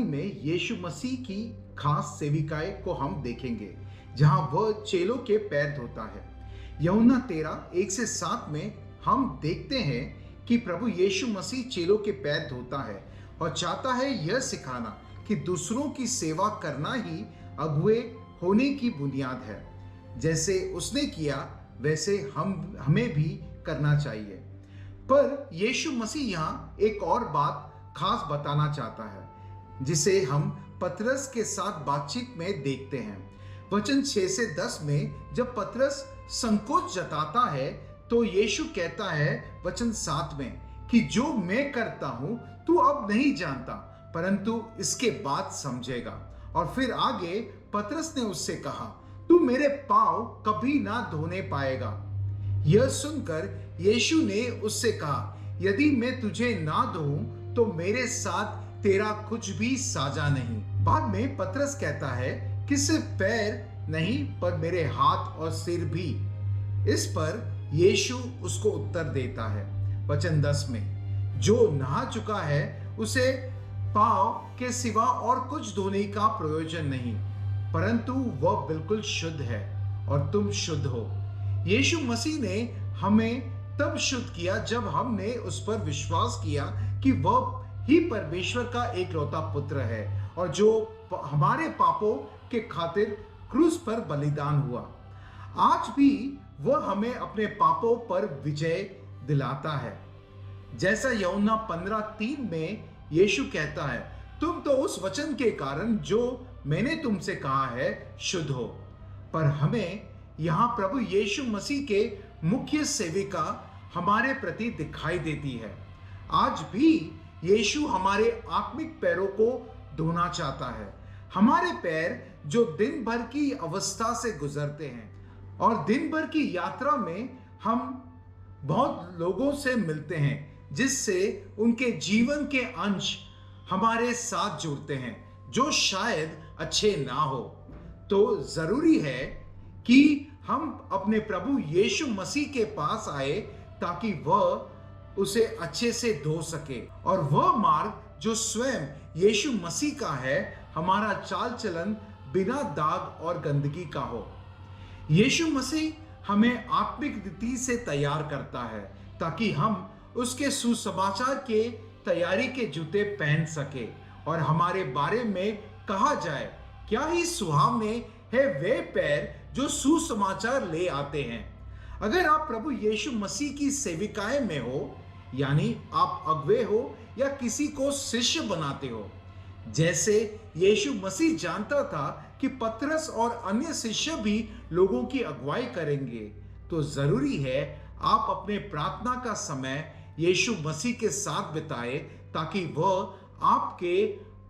में यीशु मसीह की खास सेविकाएं को हम देखेंगे, जहां वह चेलों के पैर धोता है। यूहन्ना 13:1-7 में हम देखते हैं कि प्रभु यीशु मसीह चेलों के पैर धोता है और चाहता है यह सिखाना कि दूसरों की सेवा करना ही अगुवे होने की बुनियाद है। जैसे उसने किया वैसे हमें भी करना चाहिए। पर यीशु मसीह यहाँ एक और बात खास बताना चाहता है, जिसे हम पतरस के साथ बातचीत में देखते हैं। वचन 6-10 में जब पतरस संकोच जताता है तो यीशु कहता है वचन 7 में कि जो मैं करता हूं तू अब नहीं जानता, परंतु इसके बाद समझेगा। और फिर आगे पतरस ने उससे कहा, तू मेरे पांव कभी ना धोने पाएगा। यह सुनकर यीशु ने उससे कहा, यदि मैं तुझे ना धोऊं तो मेरे साथ तेरा कुछ भी साझा नहीं। बाद में पतरस कहता है कि सिर्फ पैर नहीं पर मेरे हाथ और सिर भी। इस पर यीशु उसको उत्तर देता है वचन 10 में, जो नहा चुका है उसे पांव के सिवा और कुछ धोने का प्रयोजन नहीं, परंतु वह बिल्कुल शुद्ध है और तुम शुद्ध हो। यीशु मसीह ने हमें तब शुद्ध किया जब हमने उस पर विश्वास किया कि वह ही परमेश्वर का एकलौता पुत्र है और जो हमारे पापों के खातिर क्रूस पर बलिदान हुआ। आज भी वह हमें अपने पापों पर विजय दिलाता है। जैसा यूहन्ना 15:3 में यीशु कहता है, तुम तो उस वचन के कारण जो मैंने तुमसे कहा है शुद्ध हो। पर हमें यहाँ प्रभु यीशु मसीह के मुख्य सेविका हमारे प्रति दिखाई देती है। आज भी यीशु हमारे आत्मिक पैरों को धोना चाहता है। हमारे पैर जो दिन भर की अवस्था से गुजरते हैं और दिन भर की यात्रा में हम बहुत लोगों से मिलते हैं, जिससे उनके जीवन के अंश हमारे साथ जुड़ते हैं जो शायद अच्छे ना हो। तो जरूरी है कि हम अपने प्रभु यीशु मसीह के पास आए ताकि वह उसे अच्छे से धो सके। और वह मार्ग जो स्वयं यीशु मसीह का है, हमारा चाल चलन बिना दाग और गंदगी का हो। यीशु मसीह हमें आत्मिक रीति से तैयार करता है ताकि हम उसके सुसमाचार के तैयारी के जूते पहन सके और हमारे बारे में कहा जाए, क्या ही सुहावने है वे पैर जो सुसमाचार ले आते हैं। अगर आप प्रभु यीशु मसीह की सेविकाएं में हो, यानी आप अगुवे हो या किसी को शिष्य बनाते हो, जैसे यीशु मसीह जानता था कि पतरस और अन्य शिष्य भी लोगों की अगुवाई करेंगे, तो जरूरी है आप अपने प्रार्थना का समय यीशु मसीह के साथ बिताए ताकि वह आपके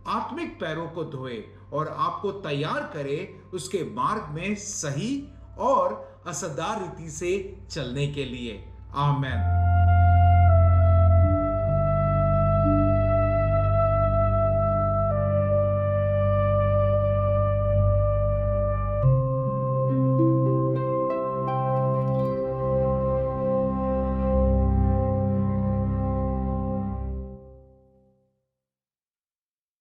आत्मिक पैरों को धोए और आपको तैयार करे उसके मार्ग में सही और असरदार रीति से चलने के लिए। आमीन।